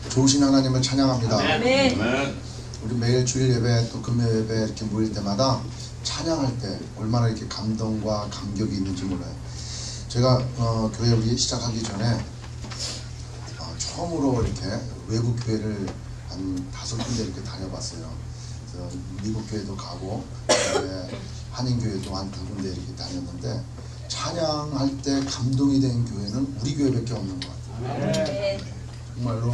좋으신 하나님을 찬양합니다. 네. 우리 매일 주일 예배 또 금요 예배 이렇게 모일 때마다 찬양할 때 얼마나 이렇게 감동과 감격이 있는지 몰라요. 제가 교회 우리 시작하기 전에 처음으로 이렇게 외국 교회를 한 5군데 이렇게 다녀봤어요. 그래서 미국 교회도 가고 한인교회도 한 2군데 이렇게 다녔는데 찬양할 때 감동이 된 교회는 우리 교회밖에 없는 것 같아요. 정말로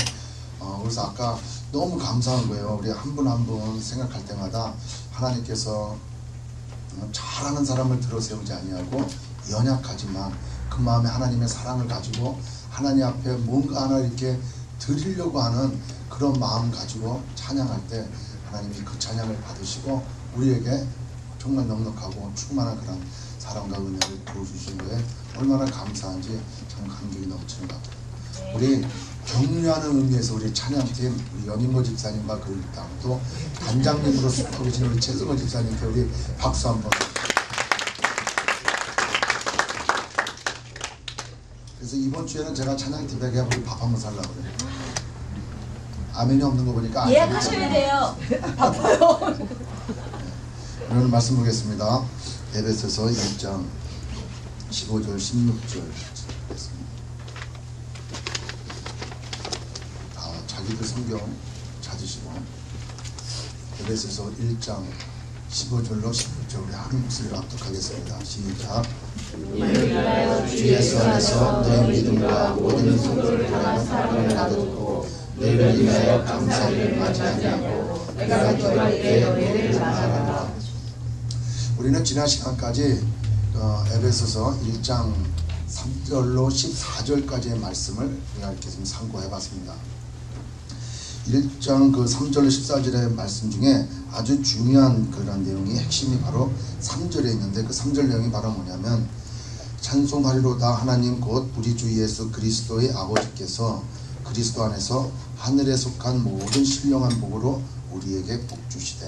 그래서 아까 너무 감사한 거예요. 우리 한 분 한 분 생각할 때마다 하나님께서 잘하는 사람을 들어 세우지 아니하고 연약하지만 그 마음에 하나님의 사랑을 가지고 하나님 앞에 뭔가 하나 이렇게 드리려고 하는 그런 마음 가지고 찬양할 때 하나님이 그 찬양을 받으시고 우리에게 정말 넉넉하고 충만한 그런 사랑과 은혜를 부어주신 거에 얼마나 감사한지 참 감격이 넘치는 것 같아요. 우리 격려하는 의미에서 우리 찬양팀 우리 연인모 집사님과 그 다음 또 단장님으로 수고하고 계신 우리 최승호 집사님께 우리 박수 한번. 그래서 이번 주에는 제가 찬양팀에게 우리 밥 한번 살라고 그래요. 아멘이 없는 거 보니까 예약하셔야 돼요. 바빠요. 오늘 말씀 보겠습니다. 에베소서 1장 15절 16절 자기들 성경 찾으시고 에베소서 1장 15절로 16절 우리 한 목소리로 합독하겠습니다. 시작. 주 예수 안에서 너희 믿음과 모든 성도를 향한 사랑을 나누고 너희를 위하여 감사를 맞이하냐고 내가 너희에게 너희를 말하노라. 우리는 지난 시간까지 에베소서 1장 3절로 14절까지의 말씀을 우리가 이렇게 좀 상고해봤습니다. 1장 그 3절로 14절의 말씀 중에 아주 중요한 그런 내용이 핵심이 바로 3절에 있는데 그 3절 내용이 바로 뭐냐면 찬송하리로다 하나님 곧 우리 주 예수 그리스도의 아버지께서 그리스도 안에서 하늘에 속한 모든 신령한 복으로 우리에게 복 주시되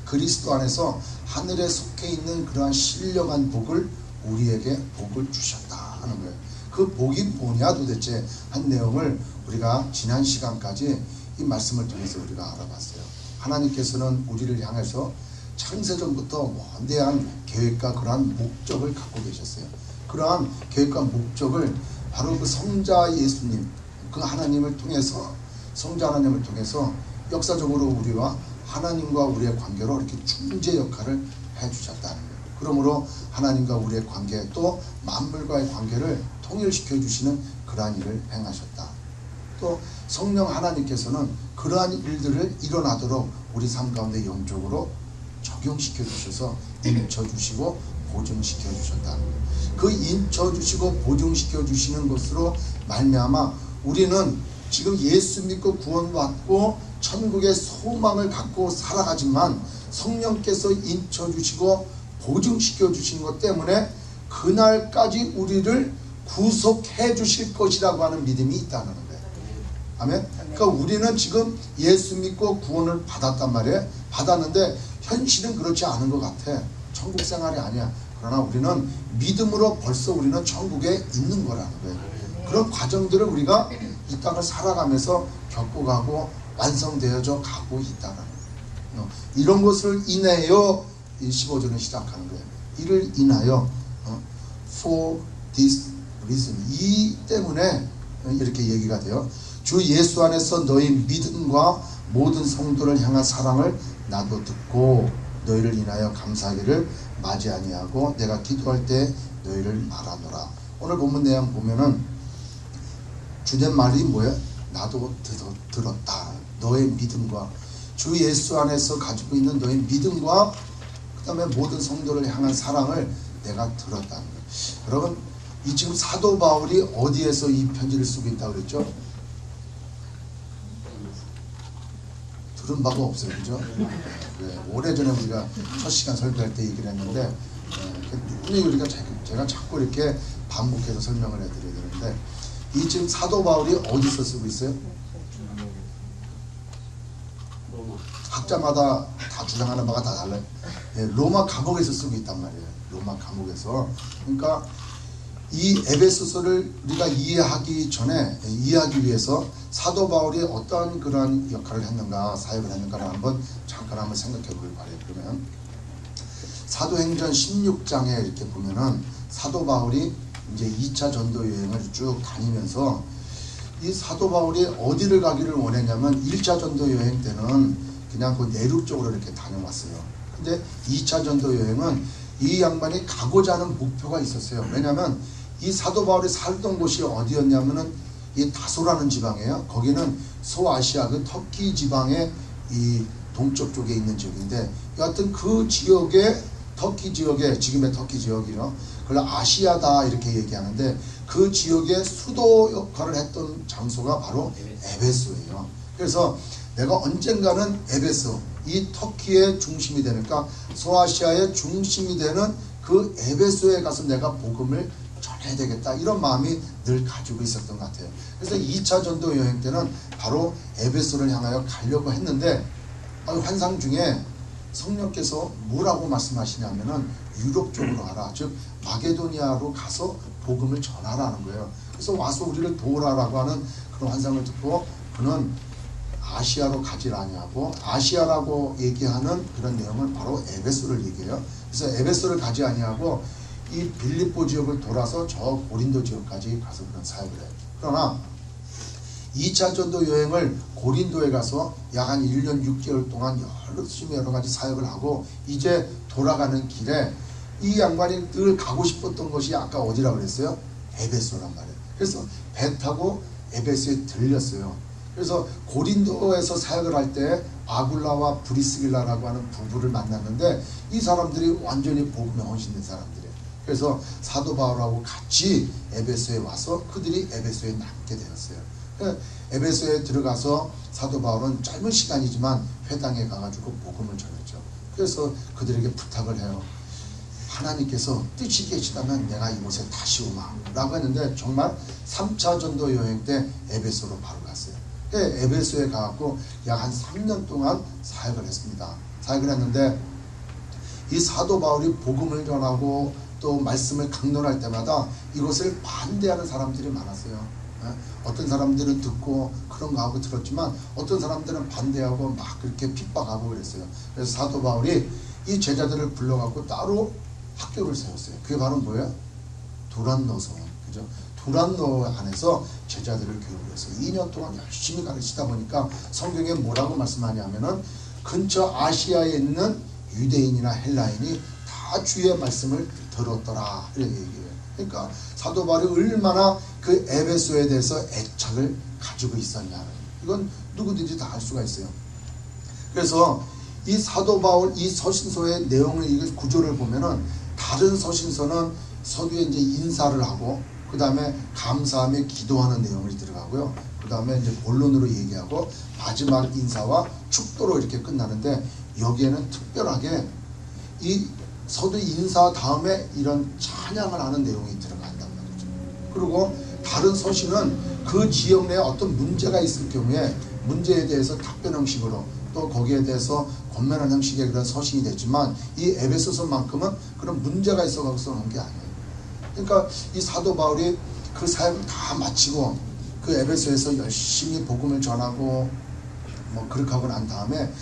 그리스도 안에서 하늘에 속해 있는 그러한 신령한 복을 우리에게 복을 주셨다 하는 거예요. 그 복이 뭐냐 도대체 한 내용을 우리가 지난 시간까지 이 말씀을 통해서 우리가 알아봤어요. 하나님께서는 우리를 향해서 창세전부터 원대한 계획과 그러한 목적을 갖고 계셨어요. 그러한 계획과 목적을 바로 그 성자 예수님 그 하나님을 통해서 성자 하나님을 통해서 역사적으로 우리와 하나님과 우리의 관계로 이렇게 중재 역할을 해주셨다는 거예요. 그러므로 하나님과 우리의 관계 또 만물과의 관계를 통일시켜 주시는 그러한 일을 행하셨다. 또 성령 하나님께서는 그러한 일들을 일어나도록 우리 삶 가운데 영적으로 적용시켜 주셔서 인쳐 주시고 보증시켜 주셨다. 그 인쳐 주시고 보증시켜 주시는 것으로 말미암아 우리는 지금 예수 믿고 구원받고 천국의 소망을 갖고 살아가지만 성령께서 인쳐 주시고 보증시켜 주신 것 때문에 그날까지 우리를 구속해 주실 것이라고 하는 믿음이 있다는 거예요. 아멘. 그러니까 우리는 지금 예수 믿고 구원을 받았단 말이에요. 받았는데 현실은 그렇지 않은 것 같아. 천국 생활이 아니야. 그러나 우리는 믿음으로 벌써 우리는 천국에 있는 거라는 거예요. 그런 과정들을 우리가 이 땅을 살아가면서 겪어가고 완성되어져 가고 있다는 거예요. 이런 것을 인하여 15절은 시작하는 거예요. 이를 인하여 for this reason 이 때문에 이렇게 얘기가 돼요. 주 예수 안에서 너희 믿음과 모든 성도를 향한 사랑을 나도 듣고 너희를 인하여 감사하기를 마지 아니하고 내가 기도할 때 너희를 말하노라. 오늘 본문 내용 보면은 주된 말이 뭐예요? 나도 들었다. 너의 믿음과 주 예수 안에서 가지고 있는 너의 믿음과 그 다음에 모든 성도를 향한 사랑을 내가 들었다는 거예요. 여러분 이 지금 사도 바울이 어디에서 이 편지를 쓰고 있다고 그랬죠? 들은 바가 없어요. 그죠? 네, 오래전에 우리가 첫 시간 설교할 때 얘기를 했는데 누구나 우리가 제가 자꾸 이렇게 반복해서 설명을 해드려야 되는데 이 지금 사도 바울이 어디서 쓰고 있어요? 학자마다 다 주장하는 바가 다 달라요. 예, 로마 감옥에서 쓰고 있단 말이에요. 로마 감옥에서. 그러니까 이 에베소서를 우리가 이해하기 위해서 사도 바울이 어떤 그런 역할을 했는가, 사역을 했는가를 잠깐 한번 생각해 보길 바래요. 그러면 사도행전 16장에 이렇게 보면은 사도 바울이 이제 2차 전도 여행을 쭉 다니면서 이 사도 바울이 어디를 가기를 원했냐면 1차 전도 여행 때는 그냥 그 내륙 쪽으로 이렇게 다녀왔어요. 근데 2차 전도 여행은 이 양반이 가고자 하는 목표가 있었어요. 왜냐하면 이 사도 바울이 살던 곳이 어디였냐면은 이 다소라는 지방이에요. 거기는 소아시아 그 터키 지방의 이 동쪽 쪽에 있는 지역인데 여하튼 그 지역에 터키 지역에 지금의 터키 지역이요. 그걸 아시아다 이렇게 얘기하는데 그 지역의 수도 역할을 했던 장소가 바로 에베소예요. 그래서 내가 언젠가는 에베소 이 터키의 중심이 되니까 소아시아의 중심이 되는 그 에베소에 가서 내가 복음을 전해야 되겠다 이런 마음이 늘 가지고 있었던 것 같아요. 그래서 2차 전도 여행 때는 바로 에베소를 향하여 가려고 했는데 환상 중에 성령께서 뭐라고 말씀하시냐면은 유럽 쪽으로 가라. 즉 마게도니아로 가서 복음을 전하라는 거예요. 그래서 와서 우리를 도우라라고 하는 그런 환상을 듣고 그는 아시아로 가지 아니하고 아시아라고 얘기하는 그런 내용은 바로 에베소를 얘기해요. 그래서 에베소를 가지 아니하고 이 빌립보 지역을 돌아서 저 고린도 지역까지 가서 그런 사역을 해요. 그러나 2차 전도 여행을 고린도에 가서 약 한 1년 6개월 동안 열심히 여러 가지 사역을 하고 이제 돌아가는 길에 이 양반이 늘 가고 싶었던 것이 아까 어디라고 그랬어요? 에베소란 말이에요. 그래서 배 타고 에베소에 들렸어요. 그래서 고린도에서 사역을 할 때 아굴라와 브리스길라라고 하는 부부를 만났는데 이 사람들이 완전히 복음에 헌신된 사람들이에요. 그래서 사도 바울하고 같이 에베소에 와서 그들이 에베소에 남게 되었어요. 에베소에 들어가서 사도 바울은 짧은 시간이지만 회당에 가가지고 복음을 전했죠. 그래서 그들에게 부탁을 해요. 하나님께서 뜻이 계시다면 내가 이곳에 다시 오마 라고 했는데 정말 3차 전도 여행 때 에베소로 바로 갔어요. 에베소에 가갖고 약 한 3년 동안 사역을 했습니다. 사역을 했는데 이 사도 바울이 복음을 전하고 또 말씀을 강론할 때마다 이것을 반대하는 사람들이 많았어요. 어떤 사람들은 듣고 그런 거 하고 들었지만 어떤 사람들은 반대하고 막 그렇게 핍박하고 그랬어요. 그래서 사도 바울이 이 제자들을 불러갖고 따로 학교를 세웠어요. 그게 바로 뭐예요? 두란노성. 그죠? 두란노 안에서 제자들을 교육을 했어요. 2년 동안 열심히 가르치다 보니까 성경에 뭐라고 말씀하냐면은 근처 아시아에 있는 유대인이나 헬라인이 다 주의 말씀을 들었더라. 이렇게 얘기해요. 그러니까 사도 바울이 얼마나 그 에베소에 대해서 애착을 가지고 있었냐. 이건 누구든지 다 알 수가 있어요. 그래서 이 사도 바울 이 서신서의 내용을 이 구조를 보면은 다른 서신서는 서두에 이제 인사를 하고 그 다음에 감사하며 기도하는 내용이 들어가고요. 그 다음에 이제 본론으로 얘기하고 마지막 인사와 축도로 이렇게 끝나는데 여기에는 특별하게 이 서두 인사 다음에 이런 찬양을 하는 내용이 들어간단 말이죠. 그리고 다른 서신은 그 지역 내에 어떤 문제가 있을 경우에 문제에 대해서 답변 형식으로 또 거기에 대해서 권면하는 형식의 그런 서신이 됐지만 이 에베소서만큼은 그런 문제가 있어서 놓은 게 아니에요. 그러니까 이 사도 바울이 그 사역을 다 마치고 그 에베소에서 열심히 복음을 전하고 뭐 그렇게 하고 난 다음에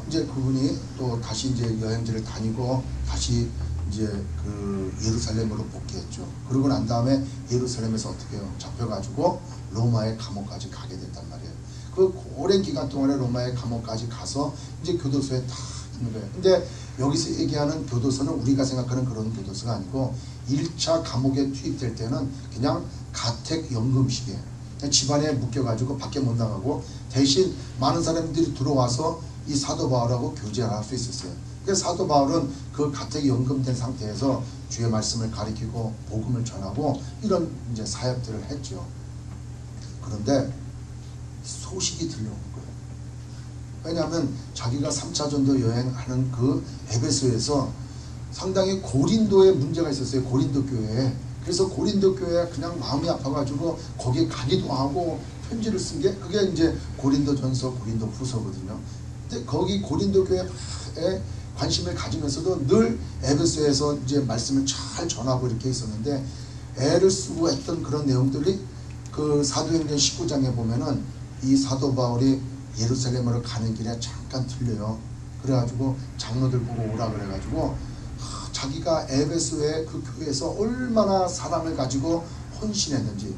이제 그분이 또 다시 이제 여행지를 다니고 다시 이제 그 예루살렘으로 복귀했죠. 그러고 난 다음에 예루살렘에서 어떻게 해요? 잡혀가지고 로마의 감옥까지 가게 됐단 말이에요. 그 오랜 기간 동안에 로마의 감옥까지 가서 이제 교도소에 다 있는 거예요. 근데 여기서 얘기하는 교도소는 우리가 생각하는 그런 교도소가 아니고 1차 감옥에 투입될 때는 그냥 가택연금식이에요. 집안에 묶여가지고 밖에 못 나가고 대신 많은 사람들이 들어와서 이 사도 바울하고 교제를 할 수 있었어요. 그래서 사도 바울은 그 가택연금된 상태에서 주의 말씀을 가리키고 복음을 전하고 이런 이제 사역들을 했죠. 그런데 소식이 들려온 거예요. 왜냐하면 자기가 3차 전도 여행하는 그 에베소에서 상당히 고린도에 문제가 있었어요. 고린도 교회에. 그래서 고린도 교회에 그냥 마음이 아파가지고 거기에 가기도 하고 편지를 쓴 게 그게 이제 고린도 전서 고린도 후서거든요. 그때 거기 고린도 교회에 관심을 가지면서도 늘 에베소에서 이제 말씀을 잘 전하고 이렇게 있었는데, 애를 쓰고 했던 그런 내용들이 그 사도행전 19장에 보면은 이 사도 바울이 예루살렘으로 가는 길에 잠깐 들려요. 그래가지고 장로들 보고 오라 그래가지고 자기가 에베소의 그 교회에서 얼마나 사랑을 가지고 헌신했는지,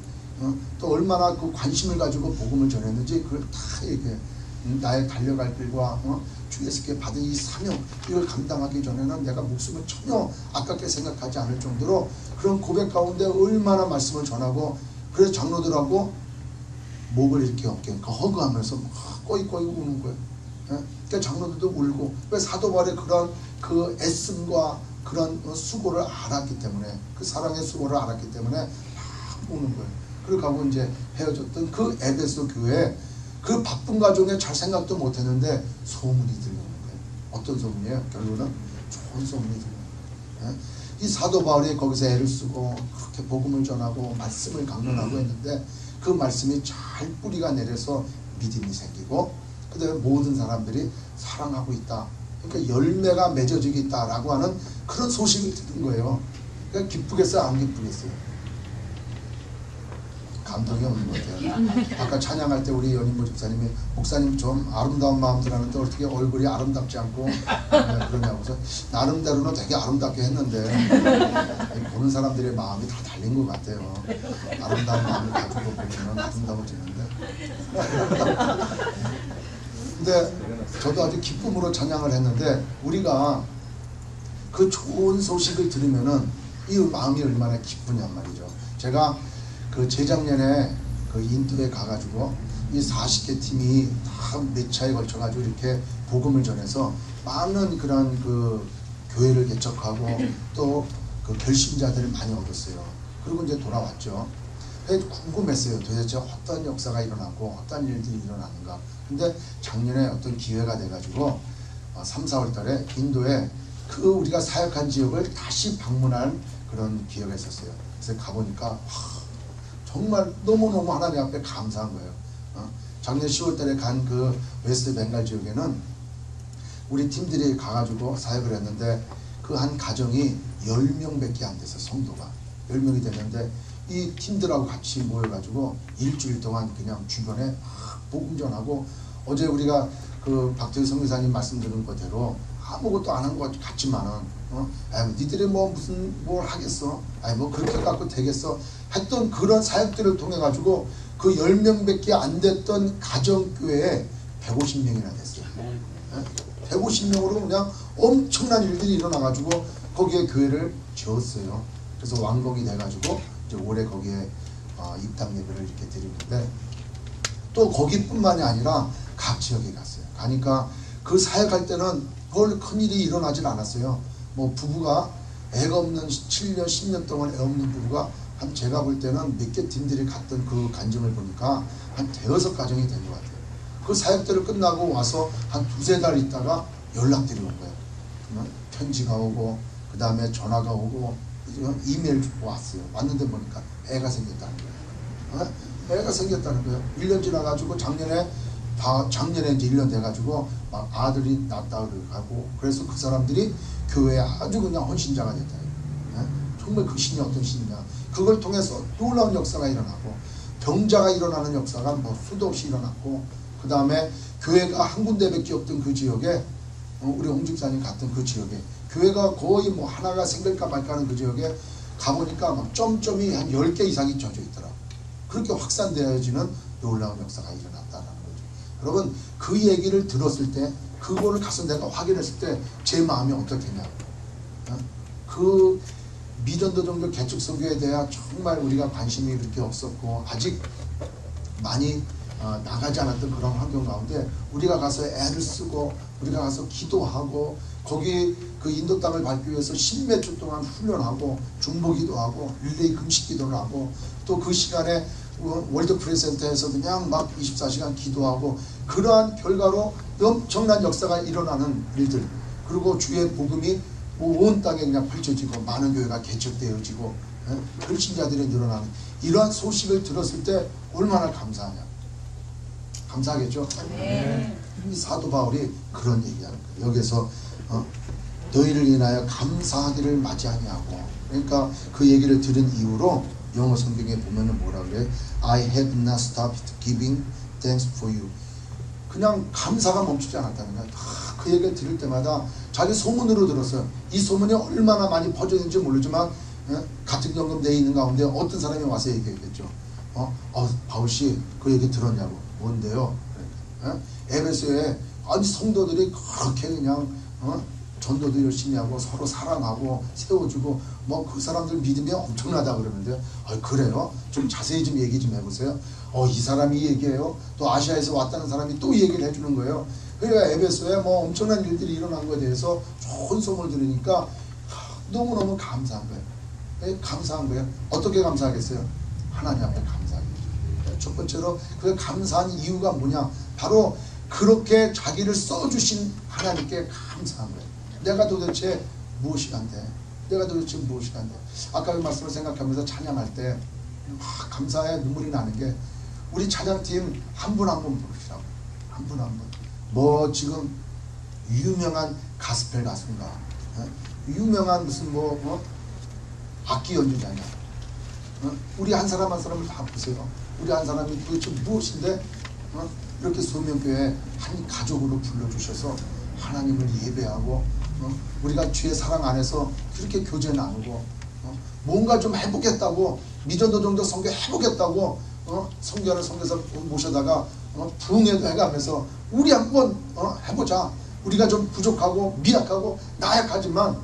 또 얼마나 그 관심을 가지고 복음을 전했는지 그걸 다 얘기해. 나의 달려갈 길과 주 예수께 받은 이 사명, 이걸 감당하기 전에는 내가 목숨을 전혀 아깝게 생각하지 않을 정도로 그런 고백 가운데 얼마나 말씀을 전하고, 그래서 장로들하고 목을 이렇게 어깨 허그하면서 꺼이꺼이 우는 거예요. 그러니까 장로들도 울고, 왜 사도 바울의 그런 그 애씀과 그런 수고를 알았기 때문에, 그 사랑의 수고를 알았기 때문에 막 우는 거예요. 그리고 하고 이제 헤어졌던 그 에베소 교회, 그 바쁜 가정에 잘 생각도 못했는데 소문이 들려오는 거예요. 어떤 소문이에요? 결론은 좋은 소문이 들려오는 거예요. 이 사도 바울이 거기서 애를 쓰고 그렇게 복음을 전하고 말씀을 강론하고 했는데, 그 말씀이 잘 뿌리가 내려서 믿음이 생기고, 그 다음에 모든 사람들이 사랑하고 있다, 그러니까 열매가 맺어지고 있다라고 하는 그런 소식을 듣는 거예요. 그러니까 기쁘겠어요? 안 기쁘겠어요? 감동이 없는 것 같아요. 아까 찬양할 때 우리 연인모 집사님이, 목사님 좀 아름다운 마음들 하는데 어떻게 얼굴이 아름답지 않고 그러냐고. 그래서 나름대로는 되게 아름답게 했는데 보는 사람들의 마음이 다 달린 것 같아요. 아름다운 마음을 가지고 보면 아름다워지는데 근데 저도 아주 기쁨으로 찬양을 했는데, 우리가 그 좋은 소식을 들으면은 이 마음이 얼마나 기쁘냔 말이죠. 제가 그 재작년에 그 인도에 가가지고 이 40개 팀이 다 몇 차에 걸쳐가지고 이렇게 복음을 전해서 많은 그런 그 교회를 개척하고 또 그 결심자들을 많이 얻었어요. 그리고 이제 돌아왔죠. 궁금했어요. 도대체 어떤 역사가 일어나고 어떤 일들이 일어나는가. 근데 작년에 어떤 기회가 돼가지고 3, 4월 달에 인도에 그 우리가 사역한 지역을 다시 방문할 그런 기회가 있었어요. 그래서 가보니까 정말 너무너무 하나님 앞에 감사한 거예요. 작년 10월 달에 간 그 웨스트 벵갈 지역에는 우리 팀들이 가가지고 사역을 했는데, 그 한 가정이 10명밖에 안 돼서 성도가 10명이 됐는데, 이 팀들하고 같이 모여가지고 일주일 동안 그냥 주변에 복음 전하고, 어제 우리가 그 박태희 선교사님 말씀 드린 거대로 아무것도 안 한 것 같지만은 니들이 뭐 무슨 뭘 하겠어, 뭐 그렇게 갖고 되겠어 했던 그런 사역들을 통해 가지고 그 10명밖에 안 됐던 가정교회에 150명이나 됐어요. 150명으로 그냥 엄청난 일들이 일어나 가지고 거기에 교회를 지었어요. 그래서 완공이 돼 가지고 이제 올해 거기에 입당 예배를 이렇게 드리는데, 또 거기뿐만이 아니라 각 지역에 갔어요. 가니까 그 사역할 때는 별 큰일이 일어나질 않았어요. 뭐 부부가 애가 없는 7년 10년 동안 애 없는 부부가 한, 제가 볼 때는 몇 개 팀들이 갔던 그 간증을 보니까 한 5-6 가정이 된 것 같아요. 그 사역들을 끝나고 와서 한 2-3달 있다가 연락들이 온 거예요. 편지가 오고, 그 다음에 전화가 오고, 이메일 왔어요. 왔는데 보니까 애가 생겼다는 거예요. 애가 생겼다는 거예요. 1년 지나가지고 작년에 이제 1년 돼가지고 막 아들이 낳았다 그러고, 그래서 그 사람들이 교회에 아주 그냥 헌신자가 됐다. 정말 그 신이 어떤 신이냐. 그걸 통해서 놀라운 역사가 일어나고, 병자가 일어나는 역사가 뭐 수도 없이 일어났고, 그 다음에 교회가 한 군데밖에 없던 그 지역에, 우리 홍 집사님 갔던 그 지역에 교회가 거의 뭐 하나가 생길까 말까 하는 그 지역에 가보니까 막 점점이 한 10개 이상이 져져 있더라고. 그렇게 확산되어지는 놀라운 역사가 일어났다는 거죠. 여러분, 그 얘기를 들었을 때, 그거를 가서 내가 확인했을 때 제 마음이 어떻겠냐고. 그 미전도 종교 개척선교에 대한 정말 우리가 관심이 그렇게 없었고, 아직 많이 나가지 않았던 그런 환경 가운데 우리가 가서 애를 쓰고, 우리가 가서 기도하고, 거기 그 인도 땅을 밟기 위해서 10몇 주 동안 훈련하고, 중보기도 하고, 릴레이 금식 기도를 하고, 또 그 시간에 월드 프레센터에서 그냥 막 24시간 기도하고, 그러한 결과로 엄청난 역사가 일어나는 일들, 그리고 주의 복음이 온 땅에 그냥 펼쳐지고, 많은 교회가 개척되어지고, 결신자들이 늘어나는 이러한 소식을 들었을 때 얼마나 감사하냐. 감사하겠죠? 네. 이 사도 바울이 그런 얘기하는 거예요. 여기서 너희를 인하여 감사하기를 맞이하냐고. 그러니까 그 얘기를 들은 이후로 영어 성경에 보면은 뭐라 그래? I have not stopped giving thanks for you. 그냥 감사가 멈추지 않았다는 거야. 그 얘기를 들을 때마다 자기 소문으로 들었어요. 이 소문이 얼마나 많이 퍼졌는지 모르지만 같은 경험 내에 있는 가운데 어떤 사람이 와서 얘기했겠죠. 바울씨 그 얘기 들었냐고. 뭔데요? 그러니까, 에베소에 아니 성도들이 그렇게 그냥 전도도 열심히 하고 서로 사랑하고 세워주고 뭐 그 사람들 믿음이 엄청나다 그러는데 그래요? 좀 자세히 좀 얘기 좀 해보세요. 이 사람이 얘기해요. 또 아시아에서 왔다는 사람이 또 얘기를 해주는 거예요. 그러니까 에베소에 뭐 엄청난 일들이 일어난 거에 대해서 좋은 소문을 들으니까 너무너무 감사한 거예요. 감사한 거예요. 어떻게 감사하겠어요? 하나님 앞에 감사하겠죠. 첫 번째로 그 감사한 이유가 뭐냐? 바로 그렇게 자기를 써주신 하나님께 감사한 거예요. 내가 도대체 무엇이 간대? 내가 도대체 무엇이 간대? 아까 그 말씀을 생각하면서 찬양할 때 감사에 눈물이 나는 게 우리 찬양팀 한 분 한 분 부르시라고. 한 분 한 분. 뭐 지금 유명한 가스펠 가수인가? 유명한 무슨 악기 연주자냐? 우리 한 사람 한 사람을 다 보세요. 우리 한 사람이 도대체 무엇인데 이렇게 소명교회 한 가족으로 불러주셔서 하나님을 예배하고 우리가 주의 사랑 안에서 그렇게 교제 나누고 뭔가 좀 해보겠다고 미전도 정도 선교 해보겠다고 선교하는 선교사 모셔다가 부흥회도 해가면서 우리 한번 해보자. 우리가 좀 부족하고 미약하고 나약하지만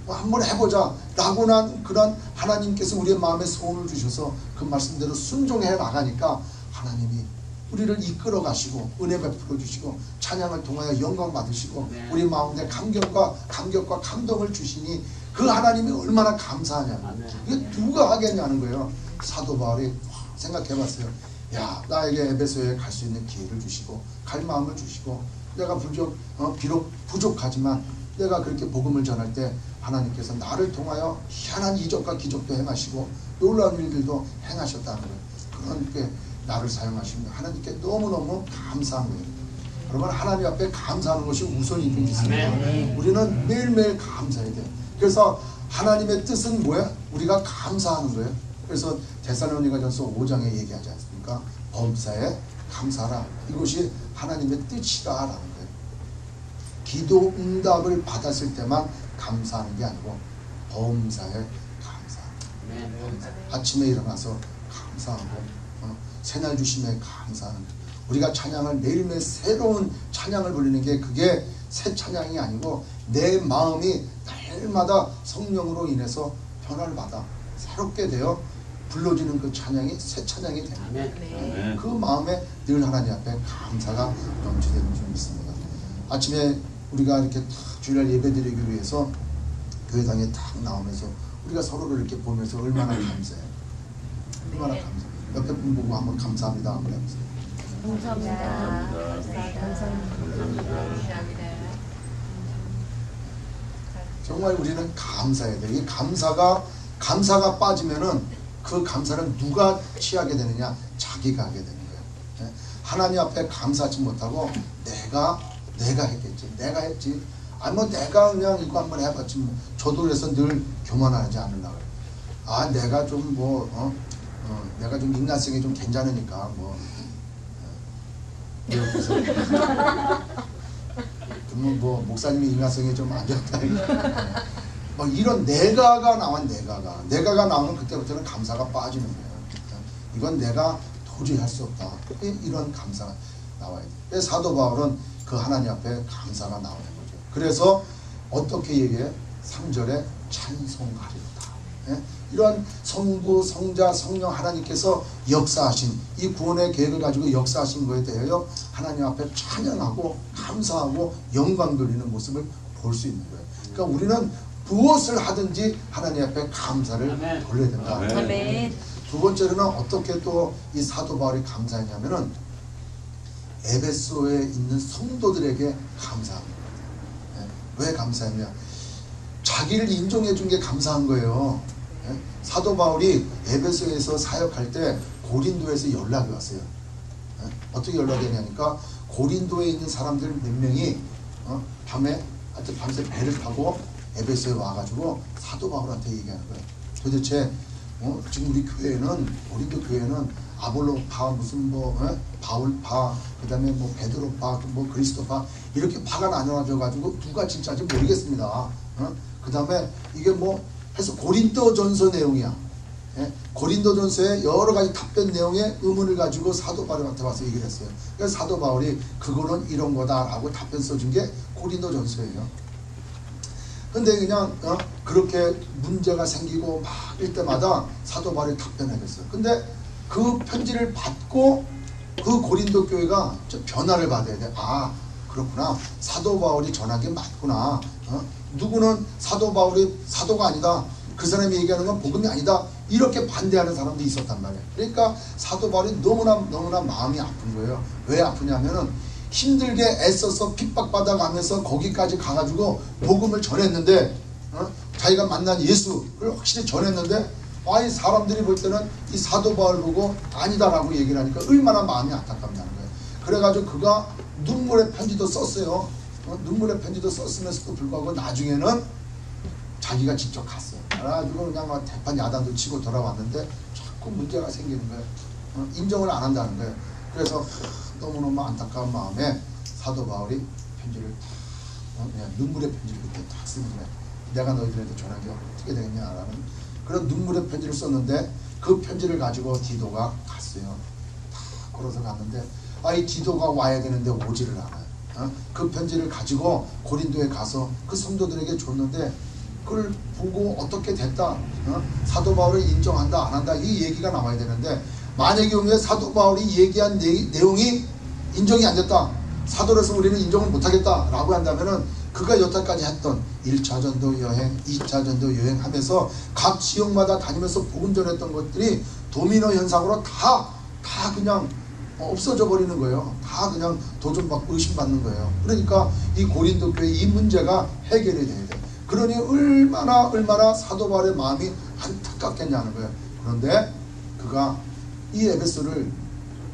한번 해보자 라고 난 그런 하나님께서 우리의 마음에 소원을 주셔서 그 말씀대로 순종해 나가니까 하나님이 우리를 이끌어 가시고 은혜 베풀어 주시고 찬양을 통하여 영광 받으시고 우리 마음에 감격과 감동을 주시니 그 하나님이 얼마나 감사하냐고. 이게 누가 하겠냐는 거예요. 사도 바울이 생각해 봤어요. 야, 나에게 에베소에 갈 수 있는 기회를 주시고 갈 마음을 주시고 내가 비록 부족하지만 내가 그렇게 복음을 전할 때 하나님께서 나를 통하여 희한한 이적과 기적도 행하시고 놀라운 일들도 행하셨다는 거예요. 그러니까 나를 사용하시는 하나님께 너무너무 감사한 거예요. 여러분 하나님 앞에 감사하는 것이 우선이 좀 있습니다. 우리는 매일매일 감사해야 돼요. 그래서 하나님의 뜻은 뭐야? 우리가 감사하는 거예요. 그래서 데살로니가전서 5장에 얘기하지 않습니까? 범사에 감사하라. 이것이 하나님의 뜻이다라는 거예요. 기도 응답을 받았을 때만 감사하는 게 아니고 범사에 감사하는 거예요. 아침에 일어나서 감사하고 새날 주심에 감사하는 거예요. 우리가 찬양을 매일매일 새로운 찬양을 부르는 게 그게 새 찬양이 아니고 내 마음이 날마다 성령으로 인해서 변화를 받아 새롭게 되어 불러지는 그 찬양이 새 찬양이 됩니다. 그 마음에 늘 하나님 앞에 감사가 넘치는 줄 믿습니다. 아침에 우리가 이렇게 주일날 예배드리기 위해서 교회당에 탁 나오면서 우리가 서로를 이렇게 보면서 얼마나 감사해요. 얼마나 감사해요. 옆에 분 보고 한번 감사합니다. 한번 해보세요. 감사합니다. 정말 우리는 감사해야 돼요. 이 감사가 빠지면은 그 감사는 누가 취하게 되느냐? 자기가 하게 되는 거예요. 하나님 앞에 감사하지 못하고 내가 했겠지. 내가 했지. 내가 그냥 이거 한번 해봤지. 저도 그래서 늘 교만하지 않으려고 그래요. 내가 좀 내가 좀 인간성이 좀 괜찮으니까 그러면 목사님이 인간성이 좀 안 좋다. 이런 내가가 나오면 그때부터는 감사가 빠지는 거예요. 이건 내가 도저히 할 수 없다. 이런 감사가 나와야 돼요. 사도 바울은 그 하나님 앞에 감사가 나오는 거죠. 그래서 어떻게 얘기해? 3절에 찬송하리로다. 이런 성부, 성자, 성령 하나님께서 역사하신 이 구원의 계획을 가지고 역사하신 것에 대하여 하나님 앞에 찬양하고 감사하고 영광 돌리는 모습을 볼 수 있는 거예요. 그러니까 우리는 무엇을 하든지 하나님 앞에 감사를 돌려야 된다. 아멘. 두 번째로는 어떻게 또 이 사도 바울이 감사했냐면은 에베소에 있는 성도들에게 감사한 거예요. 왜 감사했냐? 자기를 인정해 준 게 감사한 거예요. 사도 바울이 에베소에서 사역할 때 고린도에서 연락이 왔어요. 어떻게 연락이 되냐니까 고린도에 있는 사람들 몇 명이 밤새 배를 타고 에베소에 와가지고 사도 바울한테 얘기하는 거예요. 도대체 지금 우리 교회는, 고린도 교회는 아볼로파, 무슨 바울파, 그 다음에 베드로파, 그리스도파, 이렇게 파가 나눠져가지고 누가 진짜인지 모르겠습니다. 그 다음에 이게 해서 고린도전서 내용이야. 고린도전서의 여러 가지 답변 내용의 의문을 가지고 사도 바울한테 와서 얘기를 했어요. 그래서 사도 바울이 그거는 이런 거다라고 답변 써준 게 고린도전서예요. 근데 그냥 그렇게 문제가 생기고 막 일 때마다 사도 바울이 답변하겠어요. 근데 그 편지를 받고 그 고린도 교회가 좀 변화를 받아야 돼. 아, 그렇구나. 사도 바울이 전한 게 맞구나. 누구는 사도 바울이 사도가 아니다. 그 사람이 얘기하는 건 복음이 아니다. 이렇게 반대하는 사람도 있었단 말이에요. 그러니까 사도 바울이 너무나 마음이 아픈 거예요. 왜 아프냐면은 힘들게 애써서 핍박받아 가면서 거기까지 가가지고 복음을 전했는데, 자기가 만난 예수를 확실히 전했는데, 아니 사람들이 볼 때는 이 사도 바울 보고 아니다라고 얘기를 하니까 얼마나 마음이 안타깝냐는 거예요. 그래가지고 그가 눈물의 편지도 썼어요. 눈물의 편지도 썼으면서도 불구하고 나중에는 자기가 직접 갔어요. 그래가지고 그냥 막 대판 야단도 치고 돌아왔는데 자꾸 문제가 생기는 거예요. 인정을 안 한다는 거예요. 그래서 너무너무 안타까운 마음에 사도 바울이 편지를 그냥 눈물의 편지를 그때 딱 쓰는 거예요. 내가 너희들한테 전한 게 어떻게 되겠냐라는 그런 눈물의 편지를 썼는데, 그 편지를 가지고 디도가 갔어요. 다 걸어서 갔는데, 이 디도가 와야 되는데 오지를 않아요. 그 편지를 가지고 고린도에 가서 그 성도들에게 줬는데, 그걸 보고 어떻게 됐다, 사도 바울을 인정한다 안 한다, 이 얘기가 나와야 되는데, 만약에 경우에 사도 바울이 얘기한 내용이 인정이 안 됐다, 사도로서 우리는 인정을 못하겠다 라고 한다면은 그가 여태까지 했던 1차 전도 여행, 2차 전도 여행 하면서 각 지역마다 다니면서 복음 전했던 것들이 도미노 현상으로 다 그냥 없어져 버리는 거예요. 다 그냥 도전받고 의심받는 거예요. 그러니까 이 고린도 교회 이 문제가 해결이 돼야 돼. 그러니 얼마나 사도 바울의 마음이 안타깝겠냐는 거예요. 그런데 그가 이 에베소를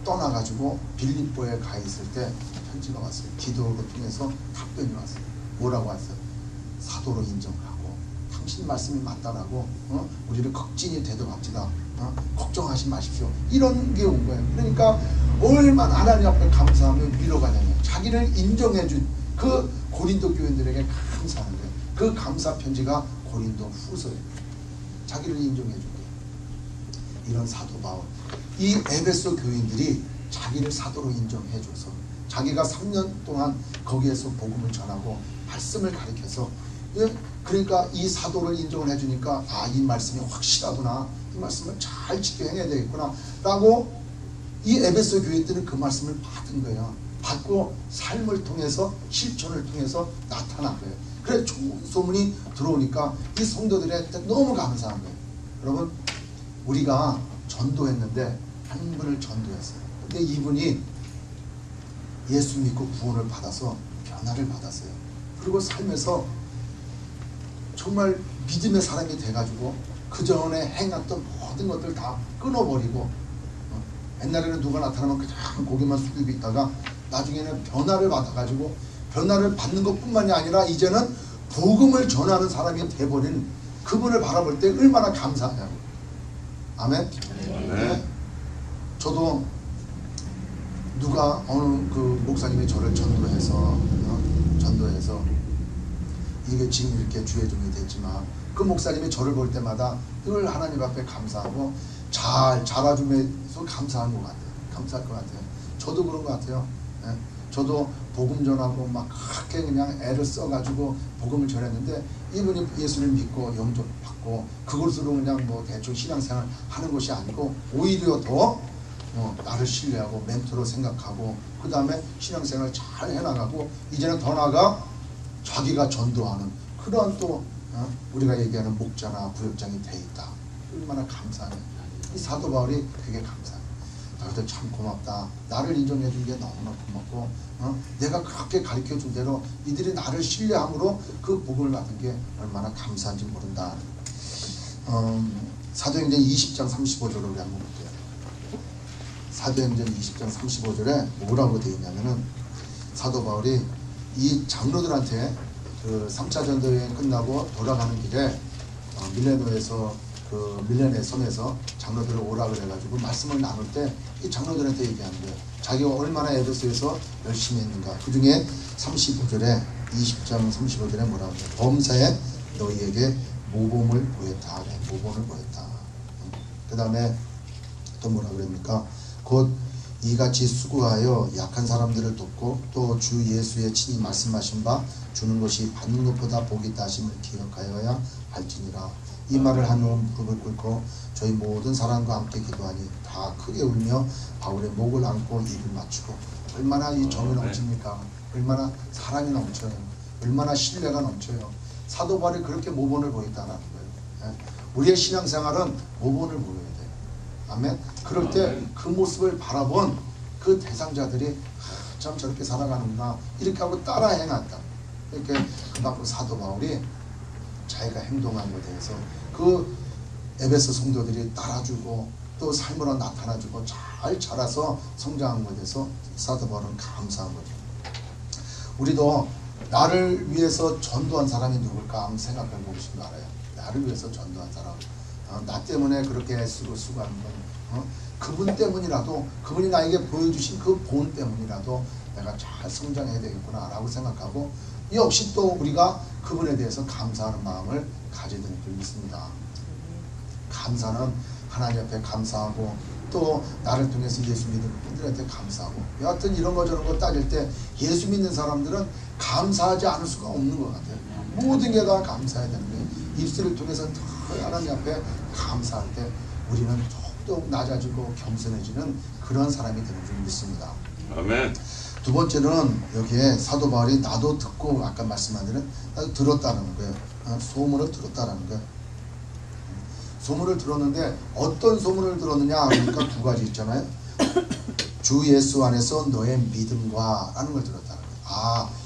떠나가지고 빌립보에 가 있을 때 편지가 왔어요. 기도를 통해서 답변이 왔어요. 뭐라고 왔어요? 사도로 인정하고 당신 말씀이 맞다라고 우리를 극진히 대접합시다. 걱정하지 마십시오. 이런 게 온 거예요. 그러니까 얼마나 하나님 앞에 감사하며 위로가 되냐. 자기를 인정해준 그 고린도 교인들에게 감사하는 거예요. 그 감사 편지가 고린도 후서예요. 자기를 인정해준 거예요. 이런 사도 바울, 이 에베소 교인들이 자기를 사도로 인정해줘서 자기가 3년 동안 거기에서 복음을 전하고 말씀을 가르쳐서, 그러니까 이 사도를 인정을 해주니까 이 말씀이 확실하구나, 이 말씀을 잘 지켜 행해야 되겠구나 라고 이 에베소 교인들은 그 말씀을 받은 거예요. 받고 삶을 통해서 실천을 통해서 나타난 거예요. 그래 좋은 소문이 들어오니까 이 성도들한테 너무 감사한 거예요. 여러분, 우리가 전도했는데 한 분을 전도했어요. 근데 이분이 예수 믿고 구원을 받아서 변화를 받았어요. 그리고 삶에서 정말 믿음의 사람이 돼가지고 그 전에 행했던 모든 것들 다 끊어버리고, 옛날에는 누가 나타나면 그냥 고개만 숙이고 있다가 나중에는 변화를 받아가지고, 변화를 받는 것뿐만이 아니라 이제는 복음을 전하는 사람이 돼버린 그분을 바라볼 때 얼마나 감사하냐고. 아멘? 네. 저도 누가 어느 그 목사님이 저를 전도해서 이게 지금 이렇게 주의종이 됐지만, 그 목사님이 저를 볼 때마다 늘 하나님 앞에 감사하고 잘 자라주면서 감사한 것 같아요. 감사할 것 같아요. 저도 그런 것 같아요. 예? 저도 복음 전하고 막 그렇게 그냥 애를 써가지고 복음을 전했는데, 이분이 예수를 믿고 영접 받고 그것으로 그냥 대충 신앙생활 하는 것이 아니고 오히려 더 나를 신뢰하고 멘토로 생각하고 그 다음에 신앙생활 잘 해나가고 이제는 더 나아가 자기가 전도하는 그러한 또 우리가 얘기하는 목자나 부역장이 돼 있다. 얼마나 감사하냐. 이 사도 바울이 그게 감사해요. 너희들 참 고맙다. 나를 인정해 준 게 너무나 고맙고 내가 그렇게 가르쳐 준 대로 이들이 나를 신뢰함으로 그 복음을 받은 게 얼마나 감사한지 모른다. 사도행전 20장 35절을 우리 한번 볼게요. 사도행전 20장 35절에 뭐라고 되어 있냐면은 사도 바울이 이 장로들한테 그 3차 전도여행 끝나고 돌아가는 길에 밀레노에서 그 밀레네 섬에서 장로들을 오라 그래가지고 말씀을 나눌 때 이 장로들한테 얘기하는 거예요. 자기가 얼마나 에베소에서 열심히 했는가. 그 중에 35절에 20장 35절에 뭐라고 해요? 범사에 너희에게 모범을 보였다. 모범을 보였다. 그 다음에 또 뭐라 그럽니까? 곧 이같이 수고하여 약한 사람들을 돕고 또 주 예수의 친히 말씀하신 바 주는 것이 받는 것보다 복이 있다 하심을 기억하여야 할지니라. 이 말을 한 후 무릎을 꿇고 저희 모든 사람과 함께 기도하니 다 크게 울며 바울의 목을 안고 입을 맞추고. 얼마나 이 정이 넘칩니까? 얼마나 사랑이 넘쳐요. 얼마나 신뢰가 넘쳐요. 사도 바울이 그렇게 모범을 보였다는 거예요. 우리의 신앙생활은 모범을 보여야 돼요. 아멘. 그럴 때 그 모습을 바라본 그 대상자들이 참 저렇게 살아가는구나 이렇게 하고 따라 행한다. 이렇게 그만큼 사도 바울이 자기가 행동한 것에 대해서 그 에베소 성도들이 따라주고 또 삶으로 나타나주고 잘 자라서 성장한 것에 대해서 사도 바울은 감사한 거죠. 우리도 나를 위해서 전도한 사람이 누굴까 한번 생각해 보고 싶은 거 알아요. 나를 위해서 전도한 사람. 나 때문에 그렇게 애쓰고 수고하는 건 그분 때문이라도, 그분이 나에게 보여주신 그 본 때문이라도 내가 잘 성장해야 되겠구나 라고 생각하고, 역시 또 우리가 그분에 대해서 감사하는 마음을 가져야 되는 줄 믿습니다. 감사는 하나님 앞에 감사하고 또 나를 통해서 예수 믿는 분들한테 감사하고, 여하튼 이런 거 저런 거 따질 때 예수 믿는 사람들은 감사하지 않을 수가 없는 것 같아요. 모든 게 다 감사해야 되는 거예요. 입술을 통해서 하나님 앞에 감사할 때 우리는 더욱 낮아지고 겸손해지는 그런 사람이 되는 줄 믿습니다. 아멘. 두 번째는 여기에 사도 바울이 나도 듣고, 아까 말씀한 대로 나도 들었다는 거예요. 소문을 들었다는 거예요. 소문을 들었는데 어떤 소문을 들었느냐 하니까 두 가지 있잖아요. 주 예수 안에서 너의 믿음과 라는 걸 들었다는 거예요.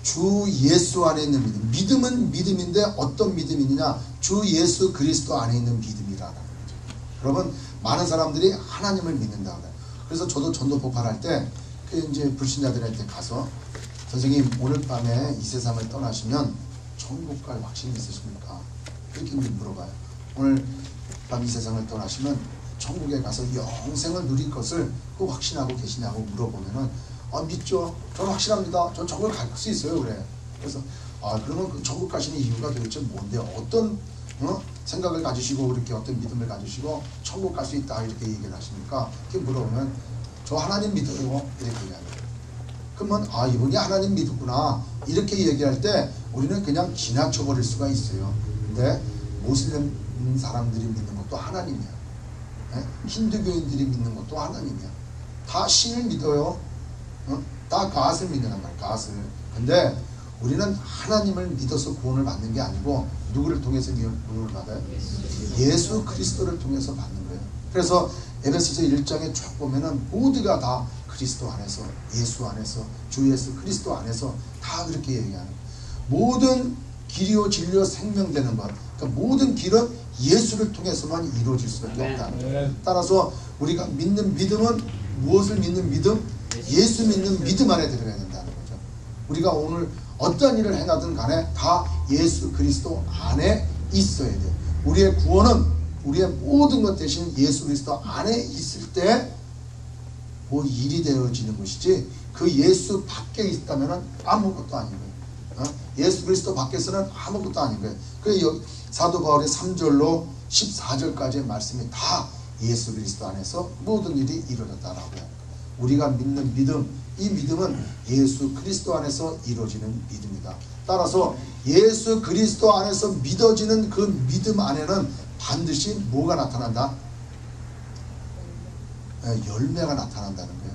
주 예수 안에 있는 믿음. 믿음은 믿음인데 어떤 믿음이냐? 주 예수 그리스도 안에 있는 믿음이라는 거죠. 그러면 많은 사람들이 하나님을 믿는다 그래요. 그래서 저도 전도 폭발할 때 그 이제 불신자들한테 가서, 선생님 오늘 밤에 이 세상을 떠나시면 천국 갈 확신이 있으십니까? 이렇게 물어봐요. 오늘 밤 이 세상을 떠나시면 천국에 가서 영생을 누릴 것을 그 확신하고 계시냐고 물어보면은 믿죠. 저는 확신합니다. 전 천국 갈 수 있어요. 그래. 그래서 그러면 그 천국 가시는 이유가 도대체 뭔데? 어떤 생각을 가지시고 이렇게 어떤 믿음을 가지시고 천국 갈 수 있다 이렇게 얘기를 하십니까? 이렇게 물어보면 저 하나님 믿어요. 이렇게 얘기하는 거예요. 그러면 이분이 하나님 믿었구나 이렇게 얘기할 때 우리는 그냥 지나쳐 버릴 수가 있어요. 근데 모슬림 사람들이 믿는 것도 하나님이야. 힌두교인들이 믿는 것도 하나님이야. 다 신을 믿어요. 다 갓을 믿는단 말이야. 갓을. 근데 우리는 하나님을 믿어서 구원을 받는 게 아니고 누구를 통해서 구원을 받아요? 예수 그리스도를 통해서 받는 거예요. 그래서 에베소서 1장에 쭉 보면은 모두가 다 그리스도 안에서, 예수 안에서, 주 예수 그리스도 안에서 다 그렇게 얘기하는 거예요. 모든 길이요 진리요 생명되는 것, 그러니까 모든 길은 예수를 통해서만 이루어질 수밖에 없다는 거예요. 따라서 우리가 믿는 믿음은 무엇을 믿는 믿음? 예수 믿는 믿음 안에 들어가야 된다는 거죠. 우리가 오늘 어떤 일을 행하든 간에 다 예수 그리스도 안에 있어야 돼요. 우리의 구원은 우리의 모든 것 대신 예수 그리스도 안에 있을 때 뭐 일이 되어지는 것이지, 그 예수 밖에 있다면 아무것도 아닌 거예요. 예수 그리스도 밖에서는 아무것도 아닌 거예요. 그래서 사도 바울의 3절로 14절까지의 말씀이 다 예수 그리스도 안에서 모든 일이 이루어졌다라고 해요. 우리가 믿는 믿음, 이 믿음은 예수 그리스도 안에서 이루어지는 믿음이다. 따라서 예수 그리스도 안에서 믿어지는 그 믿음 안에는 반드시 뭐가 나타난다? 열매가 나타난다는 거예요.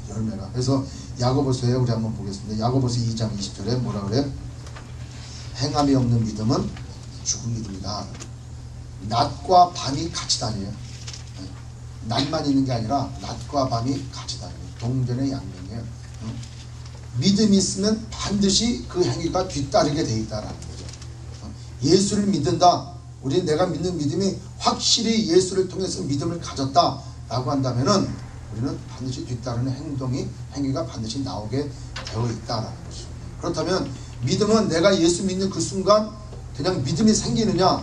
열매가. 그래서 야고보서에 우리 한번 보겠습니다. 야고보서 2장 20절에 뭐라 그래요? 행함이 없는 믿음은 죽은 믿음이다. 낮과 밤이 같이 다녀요. 낮만 있는 게 아니라 낮과 밤이 같이 다녀요. 동전의 양면이에요. 믿음이 있으면 반드시 그 행위가 뒤따르게 돼 있다라는 거죠. 예수를 믿는다. 우리 내가 믿는 믿음이 확실히 예수를 통해서 믿음을 가졌다 라고 한다면은 우리는 반드시 뒤따르는 행위가 반드시 나오게 되어 있다라는 것이죠. 그렇다면 믿음은 내가 예수 믿는 그 순간 그냥 믿음이 생기느냐?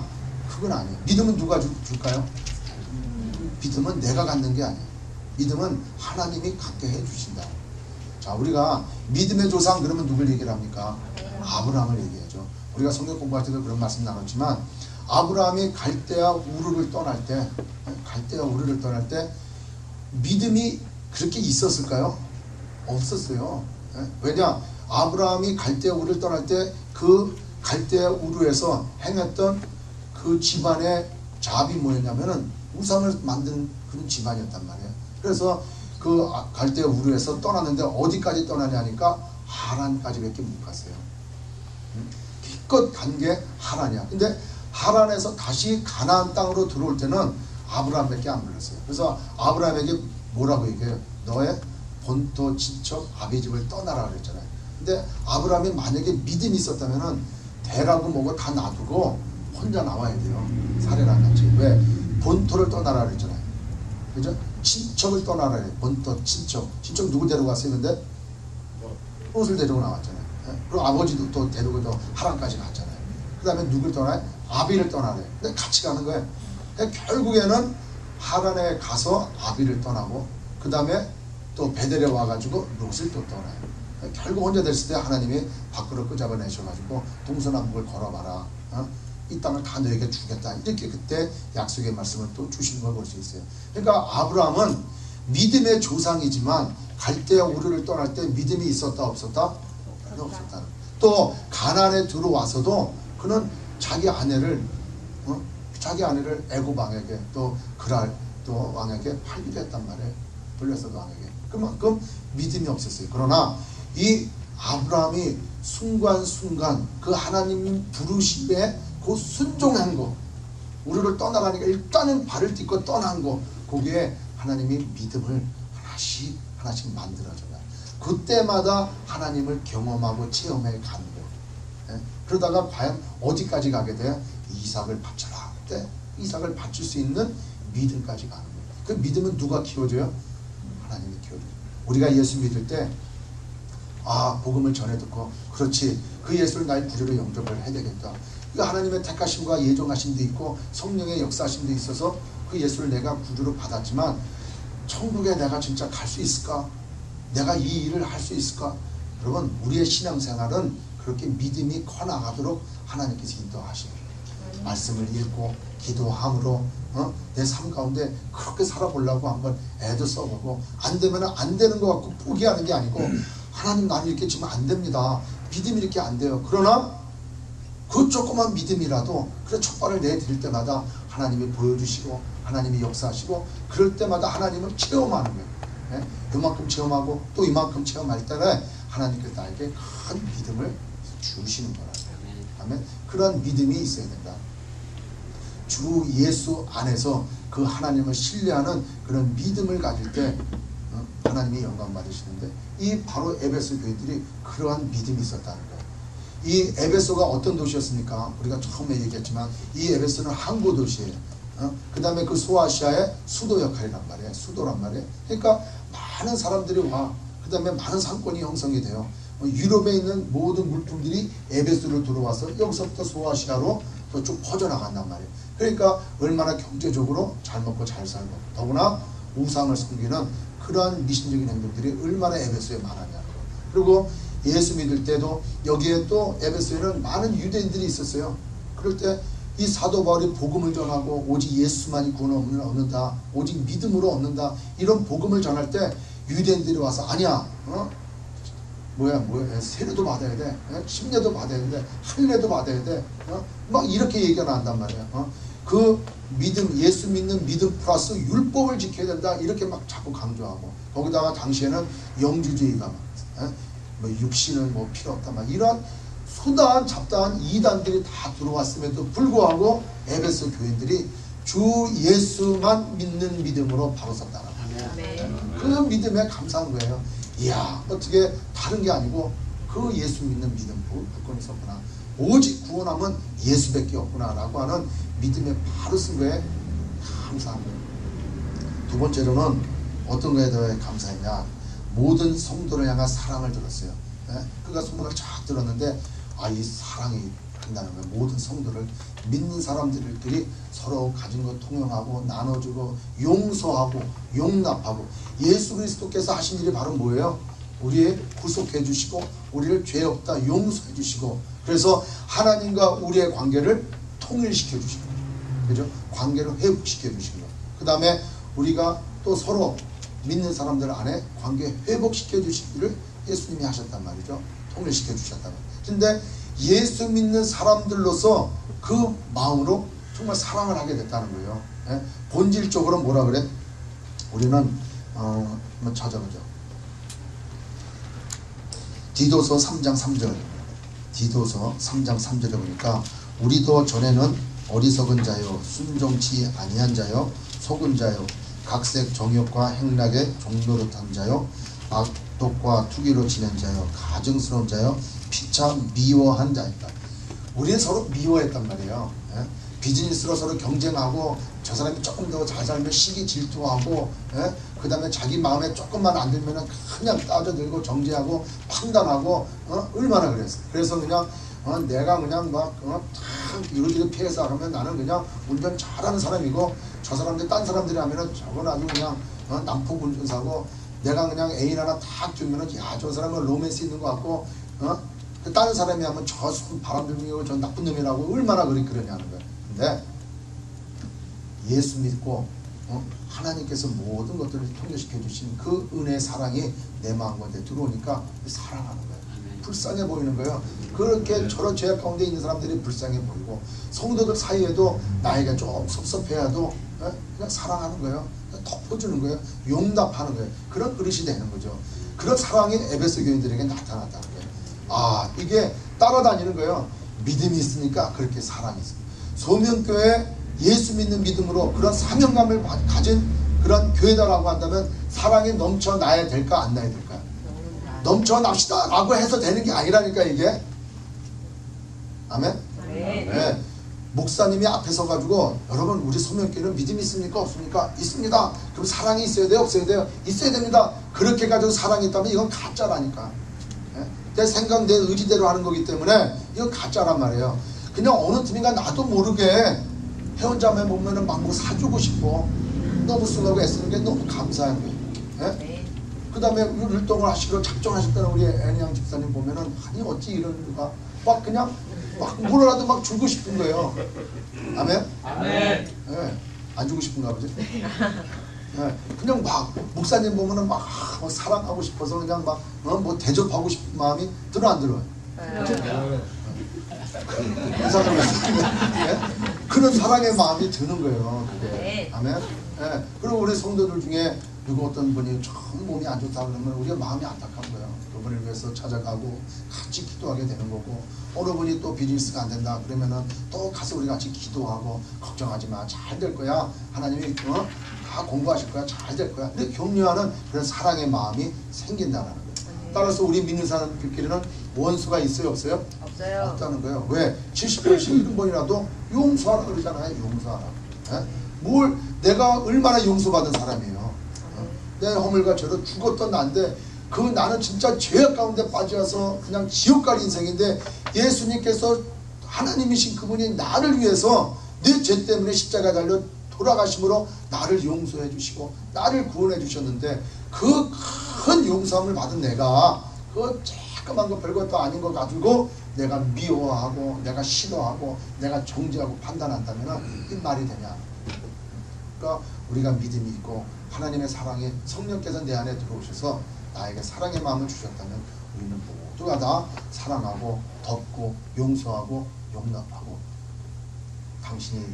그건 아니에요. 믿음은 누가 줄까요? 믿음은 내가 갖는 게 아니에요. 믿음은 하나님이 갖게 해주신다. 자, 우리가 믿음의 조상 그러면 누굴 얘기를 합니까? 아브라함을 얘기하죠. 우리가 성경 공부할 때도 그런 말씀 나눴지만 아브라함이 갈대아 우르를 떠날 때 믿음이 그렇게 있었을까요? 없었어요. 왜냐? 아브라함이 갈대아 우르를 떠날 때 그 갈대아 우르에서 행했던 그 집안의 잡이 뭐였냐면은 우상을 만드는 그런 집안이었단 말이에요. 그래서 그 갈대아 우르에서 떠났는데 어디까지 떠나냐니까 하란까지밖에 못 갔어요. 기껏 간 게 하란이야. 근데 하란에서 다시 가나안 땅으로 들어올 때는 아브라함밖에 안 불렀어요. 그래서 아브라함에게 뭐라고 얘기해요? 너의 본토 친척 아비 집을 떠나라 그랬잖아요. 근데 아브라함이 만약에 믿음이 있었다면은 대라고 뭐고 다 놔두고 혼자 나와야 돼요. 사례랑 같이. 왜? 본토를 떠나라 그랬잖아요. 그죠? 친척을 떠나라 그래요. 본토 친척 누구 데려갔어요? 근데 롯을 데리고 나왔잖아요. 그리고 아버지도 또 데리고 또 하란까지 갔잖아요. 그 다음에 누굴 떠나요? 아비를 떠나래요. 근데 같이 가는 거예요. 결국에는 하란에 가서 아비를 떠나고 그 다음에 또 베델에 와가지고 롯을 또 떠나요. 결국 혼자 됐을 때 하나님이 밖으로 끄잡아내셔가지고 동서남북을 걸어봐라. 이 땅을 다 너에게 주겠다. 이렇게 그때 약속의 말씀을 또 주신 걸 볼 수 있어요. 그러니까 아브라함은 믿음의 조상이지만 갈대아 우르를 떠날 때 믿음이 있었다 없었다? 없었다. 또 가나안에 들어와서도 그는 자기 아내를 애굽 왕에게 또 그랄 또 왕에게 팔기도 했단 말이에요. 블레셋 왕에게. 그만큼 믿음이 없었어요. 그러나 이 아브라함이 순간순간 그 하나님 부르심에 그 순종한 거, 우리를 떠나가니까 일단은 발을 딛고 떠난 거, 거기에 하나님이 믿음을 하나씩 만들어줘요. 그때마다 하나님을 경험하고 체험해 가는 거예요. 그러다가 과연 어디까지 가게 돼요? 이삭을 바쳐라. 그때 이삭을 바칠 수 있는 믿음까지 가는 거예요. 그 믿음은 누가 키워줘요? 하나님이 키워줘요. 우리가 예수 믿을 때 복음을 전해 듣고 그렇지 그 예수를 나의 구주로 영접을 해야 되겠다. 그 하나님의 택하심과 예정하심도 있고 성령의 역사하심도 있어서 그 예수를 내가 구주로 받았지만 천국에 내가 진짜 갈 수 있을까? 내가 이 일을 할 수 있을까? 여러분 우리의 신앙생활은 그렇게 믿음이 커나가도록 하나님께서 인도하십니다. 말씀을 읽고 기도함으로 내 삶 가운데 그렇게 살아보려고 한번 애도 써보고 안 되면 안 되는 것 같고 포기하는 게 아니고 하나님 나는 이렇게 지금 안 됩니다. 믿음이 이렇게 안 돼요. 그러나 그 조그만 믿음이라도 그 촉발을 내드릴 때마다 하나님이 보여주시고 하나님이 역사하시고 그럴 때마다 하나님을 체험하는 거예요. 이만큼 체험하고 또 이만큼 체험할 때는 하나님께서 나에게 큰 믿음을 주시는 거라고요. 아멘. 그런 믿음이 있어야 된다. 주 예수 안에서 그 하나님을 신뢰하는 그런 믿음을 가질 때 하나님이 영광 받으시는데 이 바로 에베소 교회들이 그러한 믿음이 있었다는 거예요. 이 에베소가 어떤 도시였습니까? 우리가 처음에 얘기했지만 이 에베소는 항구 도시예요. 그 다음에 그 소아시아의 수도 역할이란 말이에요. 수도란 말이에요. 그러니까 많은 사람들이 와. 그 다음에 많은 상권이 형성이 돼요. 유럽에 있는 모든 물품들이 에베소로 들어와서 여기서부터 소아시아로 또 쭉 퍼져나간단 말이에요. 그러니까 얼마나 경제적으로 잘 먹고 잘 살고 더구나 우상을 섬기는 그러한 미신적인 행동들이 얼마나 에베소에 많았냐는 거. 그리고 예수 믿을 때도 여기에 또 에베소에는 많은 유대인들이 있었어요. 그럴 때 이 사도 바울이 복음을 전하고 오직 예수만이 구원을 얻는다. 오직 믿음으로 얻는다. 이런 복음을 전할 때 유대인들이 와서 아니야. 세례도 받아야 돼. 침례도 받아야 돼. 할례도 받아야 돼. 막 이렇게 얘기가 나온단 말이야. 그 믿음, 예수 믿는 믿음 플러스 율법을 지켜야 된다. 이렇게 막 자꾸 강조하고 거기다가 당시에는 영주주의가 육신은 필요 없다. 막 이런 소다한 잡다한 이단들이 다 들어왔음에도 불구하고 에베소 교인들이 주 예수만 믿는 믿음으로 바로 섰다는 거예요. 그 믿음에 감사한 거예요. 이야 어떻게 다른 게 아니고 그 예수 믿는 믿음 굳건히 섰구나. 오직 구원함은 예수밖에 없구나 라고 하는 믿음에 바로 쓴 거에 감사한 거예요. 두 번째로는 어떤 거에 대해 감사했냐? 모든 성도를 향한 사랑을 들었어요. 예? 그가 소문을 쫙 들었는데 이 사랑이 한다는 거예요. 모든 성도를, 믿는 사람들끼리 서로 가진 것 통용하고 나눠주고 용서하고 용납하고, 예수 그리스도께서 하신 일이 바로 뭐예요? 우리의 구속해 주시고 우리를 죄 없다 용서해 주시고, 그래서 하나님과 우리의 관계를 통일시켜 주시고, 그죠? 관계를 회복시켜 주시고, 그 다음에 우리가 또 서로 믿는 사람들 안에 관계 회복시켜 주시기를 예수님이 하셨단 말이죠. 통일시켜 주셨단 말이에요. 근데 예수 믿는 사람들로서 그 마음으로 정말 사랑을 하게 됐다는 거예요. 예? 본질적으로 뭐라 그래? 우리는 한번 찾아보죠. 디도서 3장 3절, 디도서 3장 3절에 보니까 우리도 전에는 어리석은 자요, 순종치 아니한 자요, 속은 자요, 각색 정욕과 행락에 종노릇한 자요, 악독과 투기로 지낸 자요, 가증스러운 자요, 피차 미워한 자입니다. 우리는 서로 미워했단 말이에요. 예? 비즈니스로 서로 경쟁하고, 저 사람이 조금 더 잘 살면 시기 질투하고, 예? 그 다음에 자기 마음에 조금만 안 들면 그냥 따져들고 정죄하고 판단하고, 얼마나 그랬어. 그래서 그냥 내가 그냥 막 이러저러 피해서 하면 나는 그냥 운전 잘하는 사람이고, 저 사람들 딴 사람들이 하면은 저건 아주 그냥 난폭 운전사고, 내가 그냥 애인 하나 탁 주면은 야, 저 사람은 로맨스 있는 것 같고, 그 다른 사람이 하면 저 바람둥이고 저 나쁜 놈이라고 얼마나 그러냐는 거예요. 근데 예수 믿고 하나님께서 모든 것들을 통일시켜 주신 그 은혜의 사랑이 내 마음 가운데 들어오니까 사랑하는 거예요. 불쌍해 보이는 거예요. 그렇게 저런 죄악 가운데 있는 사람들이 불쌍해 보이고, 성도들 사이에도 나에게 좀 섭섭해야도 그냥 사랑하는 거예요. 그냥 덮어주는 거예요. 용납하는 거예요. 그런 그릇이 되는 거죠. 그런 사랑이 에베소 교인들에게 나타났다는 거예요. 이게 따라다니는 거예요. 믿음이 있으니까 그렇게 사랑이 있습니다. 소명교회 예수 믿는 믿음으로 그런 사명감을 가진 그런 교회다라고 한다면 사랑이 넘쳐나야 될까 안 나야 될까요? 넘쳐납시다 라고 해서 되는 게 아니라니까 이게. 아멘? 네. 목사님이 앞에 서가지고 여러분 우리 소명교회는 믿음이 있습니까? 없습니까? 있습니다. 그럼 사랑이 있어야 돼요? 없어야 돼요? 있어야 됩니다. 그렇게 가지고 사랑이 있다면 이건 가짜라니까. 내 생각 내 의지대로 하는 거기 때문에 이건 가짜란 말이에요. 그냥 어느 팀인가 나도 모르게 회원자매 보면은 막 뭐 사주고 싶고 너무 쓰려고 애쓰는 게 너무 감사한 거예요. 예? 그 다음에 율동을 하시고 작정하셨다는 우리 애니양 집사님 보면은 아니 어찌 이런 누가 막 그냥 막 뭐라도 막 주고 싶은 거예요. 아멘? 아멘. 예. 안 주고 싶은가 보지? 예. 그냥 막 목사님 보면은 막 사랑하고 싶어서 그냥 막 뭐 대접하고 싶은 마음이 들어 안 들어요? 이상하면 그런 사랑의 마음이 드는 거예요. 그게. 아멘. 예. 그리고 우리 성도들 중에 누구 어떤 분이 참 몸이 안 좋다 그러면 우리가 마음이 안타까운 거예요. 그분을 위해서 찾아가고 같이 기도하게 되는 거고, 어느 분이 또 비즈니스가 안 된다 그러면은 또 가서 우리 같이 기도하고 걱정하지 마, 잘 될 거야. 하나님이 다 공부하실 거야, 잘 될 거야. 근데 격려하는 그런 사랑의 마음이 생긴다는 거예요. 따라서 우리 믿는 사람들끼리는 원수가 있어요, 없어요? 없어요. 없다는 거예요. 왜? 70번씩 1번이라도 용서하라 그러잖아요. 용서하라. 예? 뭘 내가 얼마나 용서받은 사람이에요. 내 허물과 죄로 죽었던 난데 그 나는 진짜 죄악 가운데 빠져서 그냥 지옥 갈 인생인데, 예수님께서 하나님이신 그분이 나를 위해서 내 죄 때문에 십자가 달려 돌아가심으로 나를 용서해 주시고 나를 구원해 주셨는데, 그 큰 용서함을 받은 내가 그 조그만 거 별것도 아닌 거 가지고 내가 미워하고 내가 싫어하고 내가 정죄하고 판단한다면 이 말이 되냐? 그러니까 우리가 믿음이 있고 하나님의 사랑이 성령께서 내 안에 들어오셔서 나에게 사랑의 마음을 주셨다면 우리는 모두가 다 사랑하고 덮고 용서하고 용납하고 당신이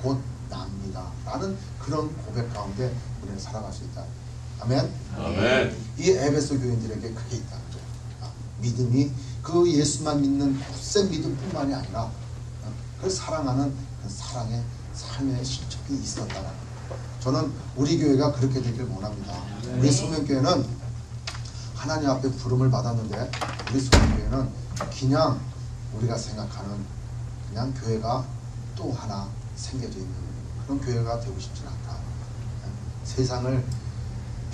곧 납니다 라는 그런 고백 가운데 우리는 살아갈 수 있다. 아멘. 아멘. 이 에베소 교인들에게 그게 있다는 거예요. 믿음이 그 예수만 믿는 굳센 믿음뿐만이 아니라 그 사랑하는 그 사랑의 삶의 실적이 있었다는 거예요. 저는 우리 교회가 그렇게 되길 원합니다. 우리 소명교회는 하나님 앞에 부름을 받았는데, 우리 소명교회는 그냥 우리가 생각하는 그냥 교회가 또 하나 생겨져 있는 그런 교회가 되고 싶지는 않다. 세상을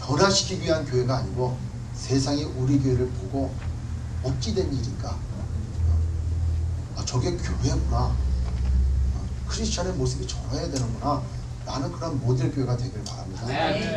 변화시키기 위한 교회가 아니고 세상이 우리 교회를 보고 어찌된 일인가, 저게 교회구나, 크리스찬의 모습이 저러야 되는구나, 나는 그런 모델 교회가 되길 바랍니다.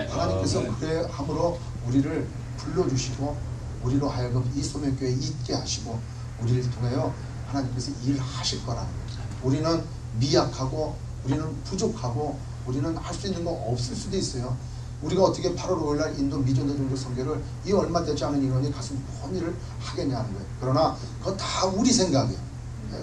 하나님께서 그래 함으로 우리를 불러주시고 우리로 하여금 이 소명교회에 있게 하시고 우리를 통하여 하나님께서 일하실 거라는 거죠. 우리는 미약하고 우리는 부족하고 우리는 할 수 있는 거 없을 수도 있어요. 우리가 어떻게 8월 5일날 인도 미전도 종교 선교를 이 얼마 되지 않은 인원이 가서 뭔 일을 하겠냐는 거예요. 그러나 그건 다 우리 생각이에요.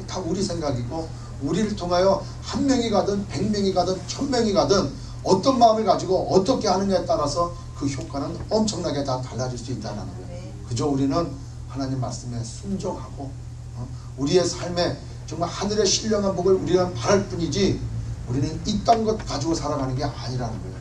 다 우리 생각이고 우리를 통하여 1명이 가든 100명이 가든 1000명이 가든 어떤 마음을 가지고 어떻게 하느냐에 따라서 그 효과는 엄청나게 다 달라질 수 있다는 거예요. 그저 우리는 하나님 말씀에 순종하고 우리의 삶에 정말 하늘의 신령한 복을 우리는 바랄 뿐이지 우리는 이 땅 것 가지고 살아가는 게 아니라는 거예요.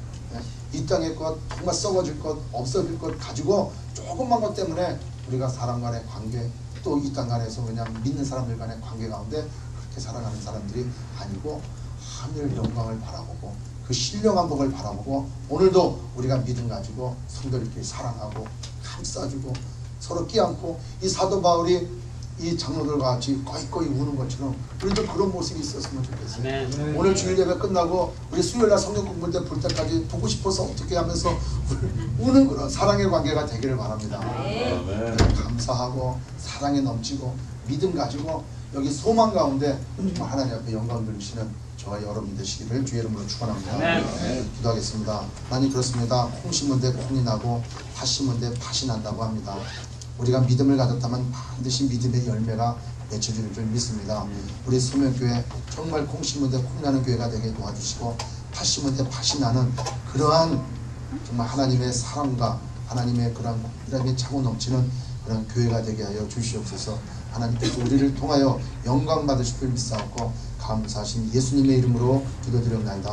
이 땅의 것, 정말 썩어질 것, 없어질 것 가지고 조금만 것 때문에 우리가 사람 간의 관계, 또 이 땅 간에서 그냥 믿는 사람들 간의 관계 가운데 그렇게 살아가는 사람들이 아니고 하늘 영광을 바라보고 그 신령한 복을 바라보고 오늘도 우리가 믿음 가지고 성도들끼리 사랑하고 감싸주고 서로 끼안고 이 사도 바울이 이 장로들과 같이 꺼이꺼이 우는 것처럼 우리도 그런 모습이 있었으면 좋겠어요. 오늘 주일 예배 끝나고 우리 수요일날 성경 공부할 때 볼 때까지 보고 싶어서 어떻게 하면서 우는 그런 사랑의 관계가 되기를 바랍니다. 감사하고 사랑에 넘치고 믿음 가지고 여기 소망 가운데 정말 하나님 앞에 영광 돌리시는 저와 여러분 되시기를 주의 이름으로 축원합니다. 기도하겠습니다. 하나님, 그렇습니다. 콩 심은 데 콩이 나고 팥 심은 데 팥이 난다고 합니다. 우리가 믿음을 가졌다면 반드시 믿음의 열매가 맺혀질 줄 믿습니다. 우리 소명교회 정말 콩 심은 데 콩 나는 교회가 되게 도와주시고 팥 심은 데 팥이 나는 그러한 정말 하나님의 사랑과 하나님의 그런 믿음이 차고 넘치는 그런 교회가 되게 하여 주시옵소서. 하나님께서 우리를 통하여 영광 받으실 줄 믿사옵고 감사하신 예수님의 이름으로 기도드렸나이다.